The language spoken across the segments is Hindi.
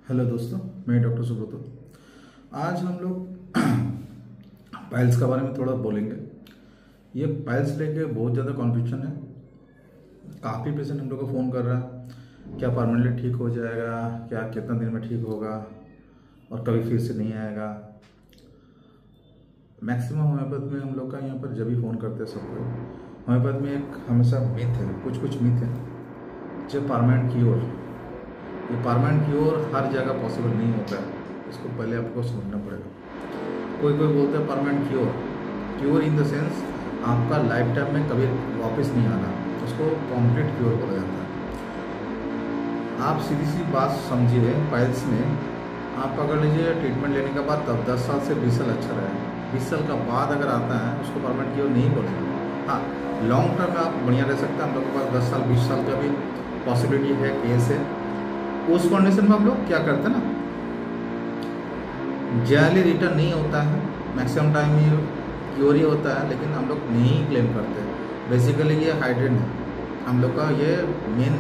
हेलो दोस्तों, मैं डॉक्टर सुब्रत। आज हम लोग पाइल्स के बारे में थोड़ा बोलेंगे। ये पाइल्स लेके बहुत ज़्यादा कॉन्फ्यूजन है। काफ़ी पेशेंट हम लोग को फ़ोन कर रहा है, क्या परमानेंटली ठीक हो जाएगा, क्या कितना दिन में ठीक होगा और कभी फिर से नहीं आएगा। मैक्सिमम होम्योपैथ में हम लोग का यहाँ पर जब भी फ़ोन करते हैं सबको, होम्योपैथ में एक हमेशा मिथ है, कुछ मिथ है। जब परमानेंट क्योर, ये परमानेंट क्योर हर जगह पॉसिबल नहीं होता है, इसको पहले आपको समझना पड़ेगा। कोई बोलता है permanent cure in the sense आपका लाइफ टाइम में कभी वापस नहीं आना, उसको कंप्लीट क्योर बोला जाता है। आप सीधी सी बात समझिए, पाइल्स में आप पकड़ लीजिए ट्रीटमेंट लेने के बाद तब 10 साल से 20 साल अच्छा रहा है, 20 साल का बाद अगर आता है उसको परमानेंट क्योर नहीं बोलेंगे। हाँ, लॉन्ग टर्म में आप बढ़िया रह सकते हैं, हम लोग के पास 10 साल 20 साल का भी पॉसिबिलिटी है, केस है। उस कंडीशन में हम लोग क्या करते हैं ना, जनरली रिटर्न नहीं होता है, मैक्सिमम टाइम ये क्योर ही होता है, लेकिन हम लोग नहीं क्लेम करते। बेसिकली ये हाइड्रेट है, हम लोग का ये मेन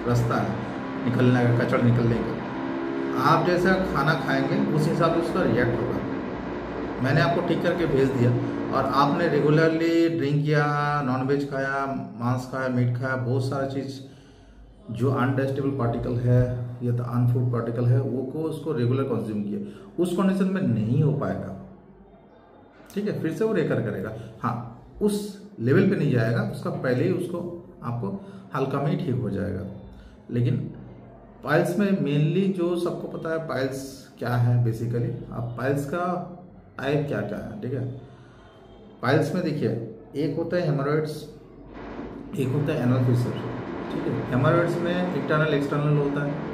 रास्ता है निकलने का, कचरा निकलने का। आप जैसा खाना खाएंगे उस हिसाब से उसका रिएक्ट होगा। मैंने आपको ठीक करके भेज दिया और आपने रेगुलरली ड्रिंक किया, नॉनवेज खाया, मांस खाया, मीट खाया, बहुत सारा चीज़ जो अनडाइजेस्टेबल पार्टिकल है या तो अनफूड पार्टिकल है वो को उसको रेगुलर कंज्यूम किए, उस कंडीशन में नहीं हो पाएगा। ठीक है, फिर से वो रेकर करेगा। हाँ, उस लेवल पे नहीं जाएगा, उसका पहले ही उसको आपको हल्का में ही ठीक हो जाएगा। लेकिन पाइल्स में मेनली जो सबको पता है पाइल्स क्या है, बेसिकली आप पाइल्स का टाइप क्या क्या है। ठीक है, पाइल्स में देखिए, एक होता है हेमोरॉइड्स, एक होता है एनल फिशर। ठीक है, हेमोरॉइड्स में इंटरनल एक्सटर्नल होता है।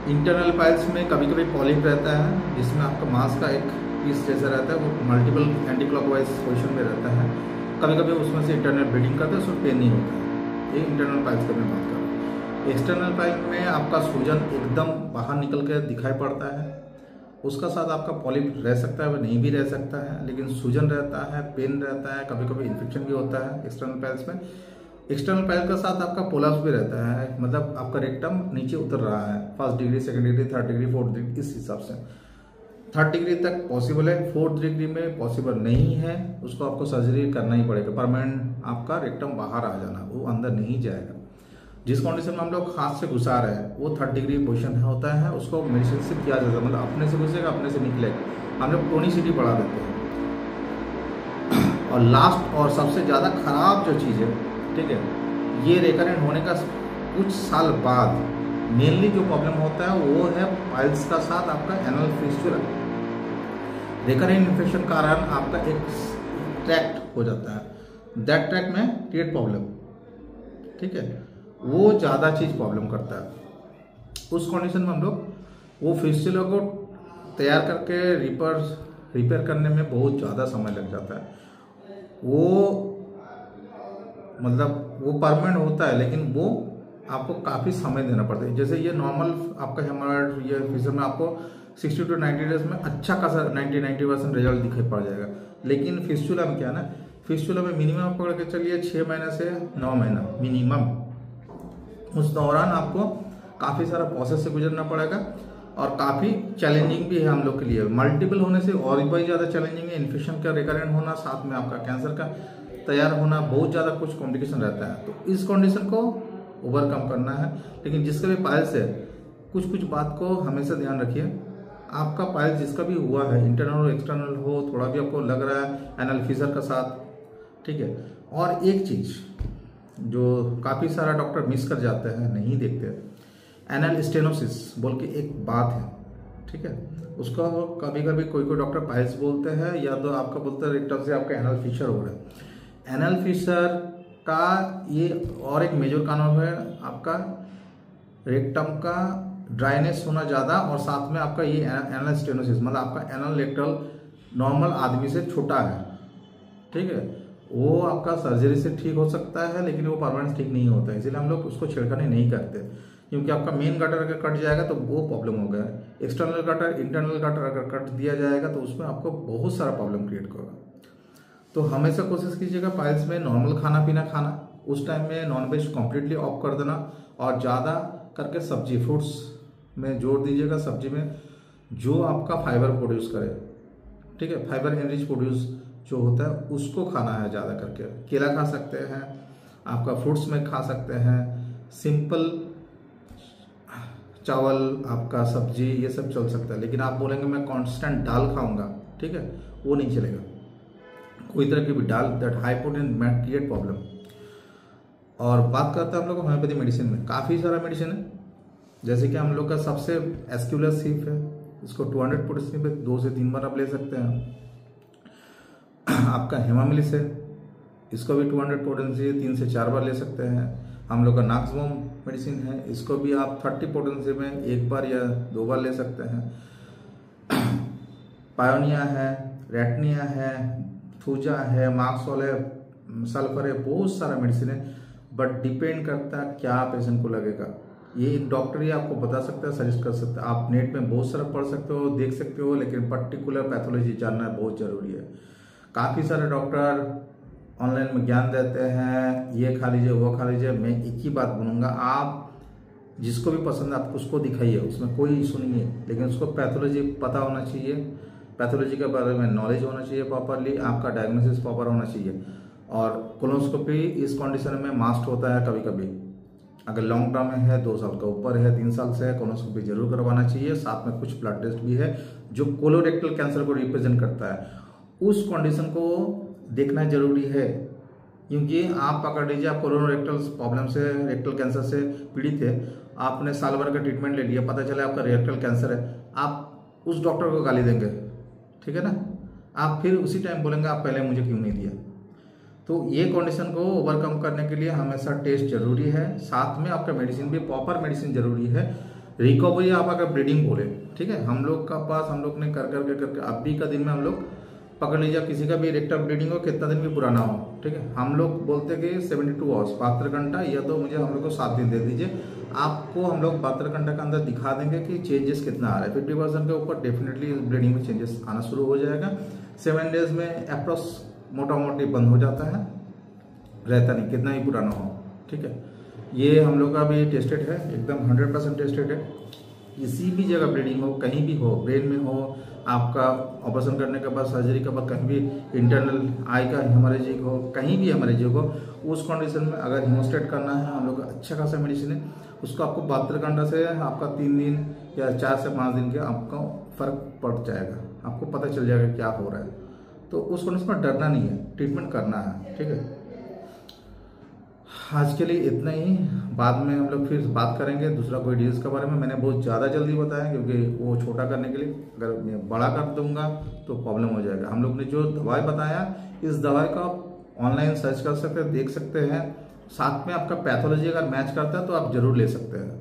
इंटरनल पाइल्स में कभी कभी पॉलिप रहता है जिसमें आपका मांस का एक पीस जैसा रहता है, वो मल्टीपल एंटी क्लॉकवाइज पोजिशन में रहता है। कभी कभी उसमें से इंटरनल ब्लीडिंग करता है, उसमें पेन नहीं होता है। ये इंटरनल पाइल्स की मैं बात कर रहा हूँ। एक्सटर्नल पाइल में आपका सूजन एकदम बाहर निकल कर दिखाई पड़ता है, उसका साथ आपका पॉलिप रह सकता है, वह नहीं भी रह सकता है, लेकिन सूजन रहता है, पेन रहता है, कभी कभी इन्फेक्शन भी होता है एक्सटर्नल पाइल्स में। एक्सटर्नल पाइल का साथ आपका पोलप्स भी रहता है, मतलब आपका रेक्टम नीचे उतर रहा है, first degree, second degree, third degree, fourth degree, इस हिसाब से। थर्ड डिग्री तक पॉसिबल है, फोर्थ डिग्री में पॉसिबल नहीं है, उसको आपको सर्जरी करना ही पड़ेगा। परमानेंट आपका रेक्टम बाहर आ जाना, वो अंदर नहीं जाएगा। जिस कंडीशन में हम लोग हाथ से घुसा रहे हैं वो थर्ड डिग्री पोजिशन होता है, उसको मेडिसिन से किया जाता है, मतलब अपने से घुसेगा अपने से निकलेगा। हम लोग टोनिसिटी बढ़ा देते हैं। और लास्ट और सबसे ज़्यादा खराब जो चीज़ है, ठीक है, ये रिकरेंट होने का कुछ साल बाद मेनली जो प्रॉब्लम होता है वो है पाइल्स का साथ आपका एनल फिस्टुला। रिकरेंट इन्फेक्शन कारण आपका एक ट्रैक्ट हो जाता है, दैट ट्रैक्ट में क्रिएट प्रॉब्लम। ठीक है, वो ज़्यादा चीज़ प्रॉब्लम करता है। उस कंडीशन में हम लोग वो फिस्टुला को तैयार करके रिपेयर करने में बहुत ज़्यादा समय लग जाता है। वो मतलब वो परमानेंट होता है, लेकिन वो आपको काफ़ी समय देना पड़ता है। जैसे ये नॉर्मल आपका हेमोरॉइड या फिशर में आपको 60 to 90 डेज में अच्छा खासा 90% रिजल्ट दिखाई पड़ जाएगा। लेकिन फिस्टुला में क्या है ना, फिस्टुला में मिनिमम पकड़ के चलिए 6 महीने से 9 महीना मिनिमम। उस दौरान आपको काफ़ी सारा प्रोसेस से गुजरना पड़ेगा और काफ़ी चैलेंजिंग भी है हम लोग के लिए। मल्टीपल होने से और भी ज़्यादा चैलेंजिंग है, इन्फेक्शन का रिकरेंट होना, साथ में आपका कैंसर का तैयार होना, बहुत ज़्यादा कुछ कॉम्प्लिकेशन रहता है। तो इस कंडीशन को ओवरकम करना है। लेकिन जिसका भी पाइल्स है, कुछ बात को हमेशा ध्यान रखिए। आपका पाइल्स जिसका भी हुआ है, इंटरनल और एक्सटर्नल हो, थोड़ा भी आपको लग रहा है एनल फिशर का साथ, ठीक है। और एक चीज़ जो काफ़ी सारा डॉक्टर मिस कर जाते हैं, नहीं देखते, एनल स्टेनोसिस बोल के एक बात है। ठीक है, उसका कभी कभी कोई डॉक्टर पाइल्स बोलते हैं, या तो आपका बोलते हैं रेक्टम से आपका एनल फिशर हो रहा है। एनल फिशर का ये और एक मेजर कारण है आपका रेक्टम का ड्राइनेस होना ज़्यादा, और साथ में आपका ये एनल स्टेनोसिस, मतलब आपका एनल रेक्टल नॉर्मल आदमी से छोटा है। ठीक है, वो आपका सर्जरी से ठीक हो सकता है, लेकिन वो परमानेंट ठीक नहीं होता है, इसलिए हम लोग उसको छेड़खानी नहीं करते। क्योंकि आपका मेन गटर अगर कट जाएगा तो वो प्रॉब्लम हो गया। एक्सटर्नल गटर, इंटरनल गटर अगर कट दिया जाएगा तो उसमें आपको बहुत सारा प्रॉब्लम क्रिएट होगा। तो हमेशा कोशिश कीजिएगा पाइल्स में नॉर्मल खाना पीना खाना, उस टाइम में नॉनवेज कम्प्लीटली ऑफ कर देना, और ज़्यादा करके सब्जी फ्रूट्स में जोड़ दीजिएगा, सब्जी में जो आपका फाइबर प्रोड्यूस करे, ठीक है, फाइबर एनरिच प्रोड्यूस जो होता है उसको खाना है ज़्यादा करके। केला खा सकते हैं, आपका फ्रूट्स में खा सकते हैं, सिंपल चावल, आपका सब्जी, ये सब चल सकता है। लेकिन आप बोलेंगे मैं कांस्टेंट दाल खाऊंगा, ठीक है, वो नहीं चलेगा। कोई तरह की भी दाल, that high protein might create problem. और बात करते हैं हम लोग होम्योपैथी मेडिसिन में, काफ़ी सारा मेडिसिन है। जैसे कि हम लोग का सबसे एस्क्यूलर सीफ है, इसको 200 पोटेंसी पे 2 से 3 बार आप ले सकते हैं। आपका हेमामिलिस है, इसको भी 200 पोटेंसी 3 से 4 बार ले सकते हैं। हम लोग का नाक्सवोम मेडिसिन है, इसको भी आप 30 पोटेंसी में 1 बार या 2 बार ले सकते हैं। पायोनिया है, रेटनिया है, थूजा है, मार्क्सोल है, सल्फर है, बहुत सारा मेडिसिन है। बट डिपेंड करता है क्या पेशेंट को लगेगा। ये एक डॉक्टर ही आपको बता सकता है, सजेस्ट कर सकता है। आप नेट में बहुत सारा पढ़ सकते हो, देख सकते हो, लेकिन पर्टिकुलर पैथोलॉजी जानना बहुत जरूरी है। काफ़ी सारे डॉक्टर ऑनलाइन में ज्ञान देते हैं, ये खा लीजिए, वो खा लीजिए। मैं एक ही बात बोलूँगा, आप जिसको भी पसंद है आप उसको दिखाइए, उसमें कोई इशू नहीं है। लेकिन उसको पैथोलॉजी पता होना चाहिए, पैथोलॉजी के बारे में नॉलेज होना चाहिए प्रॉपरली, आपका डायग्नोसिस प्रॉपर होना चाहिए। और कोलोनोस्कोपी इस कंडीशन में मास्ट होता है कभी कभी, अगर लॉन्ग टर्म में है, 2 साल का ऊपर है, 3 साल से है, कोलोनोस्कोपी जरूर करवाना चाहिए। साथ में कुछ ब्लड टेस्ट भी है जो कोलोरेक्टल कैंसर को रिप्रेजेंट करता है, उस कंडीशन को देखना जरूरी है। क्योंकि आप पकड़ लीजिए, आप कोलोरेक्टल प्रॉब्लम से, रेक्टल कैंसर से पीड़ित है, आपने साल भर का ट्रीटमेंट ले लिया, पता चला आपका रेक्टल कैंसर है, आप उस डॉक्टर को गाली देंगे, ठीक है ना। आप फिर उसी टाइम बोलेंगे आप पहले मुझे क्यों नहीं दिया। तो ये कंडीशन को ओवरकम करने के लिए हमेशा टेस्ट जरूरी है, साथ में आपका मेडिसिन भी प्रॉपर मेडिसिन जरूरी है। रिकवरी आप अगर ब्लीडिंग बोले, ठीक है, हम लोग का पास, हम लोग ने कर करके अभी का दिन में हम लोग पकड़ लीजिए, किसी का भी रेक्टल ब्लीडिंग हो, कितना दिन भी पुराना हो, ठीक है, हम लोग बोलते कि 72 आवर्स, 72 घंटा, या तो मुझे हम लोग को 7 दिन दे दीजिए, आपको हम लोग 72 घंटे के अंदर दिखा देंगे कि चेंजेस कितना आ रहा है। 50% के ऊपर डेफिनेटली ब्लीडिंग में चेंजेस आना शुरू हो जाएगा। 7 डेज में अप्रोक्स मोटा मोटी बंद हो जाता है, रहता नहीं, कितना ही पुराना हो, ठीक है। ये हम लोग का भी टेस्टेड है, एकदम 100% टेस्टेड है। किसी भी जगह ब्लीडिंग हो, कहीं भी हो, ब्रेन में हो, आपका ऑपरेशन करने के बाद, सर्जरी के बाद, कहीं भी इंटरनल आई का हेमरेजिक हो, कहीं भी हेमरेजिक हो, उस कंडीशन में अगर हीमोस्टेट करना है, हम लोग का अच्छा खासा मेडिसिन है, उसको आपको 72 घंटा से आपका 3 दिन या 4 से 5 दिन के आपको फर्क पड़ जाएगा, आपको पता चल जाएगा क्या हो रहा है। तो उस कंडीशन में डरना नहीं है, ट्रीटमेंट करना है, ठीक है। आज के लिए इतना ही, बाद में हम लोग फिर बात करेंगे दूसरा कोई डिजीज के बारे में। मैंने बहुत ज़्यादा जल्दी बताया क्योंकि वो छोटा करने के लिए, अगर मैं बड़ा कर दूंगा तो प्रॉब्लम हो जाएगा। हम लोग ने जो दवाई बताया, इस दवाई का आप ऑनलाइन सर्च कर सकते हैं, देख सकते हैं, साथ में आपका पैथोलॉजी अगर मैच करता है तो आप जरूर ले सकते हैं।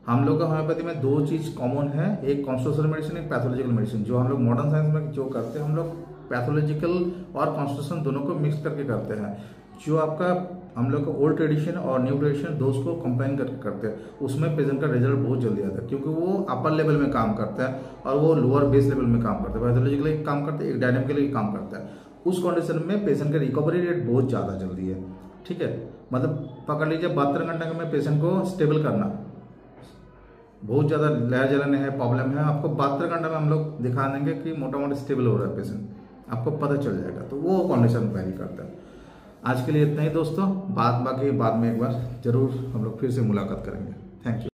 हम लोग का होम्योपैथी में 2 चीज़ कॉमन है, एक कॉन्स्टिट्यूशनल मेडिसिन, एक पैथोलॉजिकल मेडिसिन। जो हम लोग मॉडर्न साइंस में जो करते हैं, हम लोग पैथोलॉजिकल और कॉन्स्टिट्यूशन दोनों को मिक्स करके करते हैं। जो आपका हम लोग का ओल्ड ट्रेडिशन और न्यू ट्रेडिशन दोस्त को कंबाइन करके करते हैं, उसमें पेशेंट का रिजल्ट बहुत जल्दी आता है, क्योंकि वो अपर लेवल में काम करता है और वो लोअर बेस लेवल में काम करता है। पैथोलॉजिकली काम करते हैं, एक डायनेमिकली काम करता है। उस कंडीशन में पेशेंट का रिकवरी रेट बहुत ज़्यादा जल्दी है, ठीक है। मतलब पकड़ लीजिए 72 घंटे में पेशेंट को स्टेबल करना, बहुत ज़्यादा लहर जलन है, प्रॉब्लम है, आपको 72 घंटे में हम लोग दिखा देंगे कि मोटा मोटा स्टेबल हो रहा है पेशेंट, आपको पता चल जाएगा। तो वो कंडीशन वेरी करता है। आज के लिए इतना ही दोस्तों, बाकी बाद में एक बार जरूर हम लोग फिर से मुलाकात करेंगे। Thank you.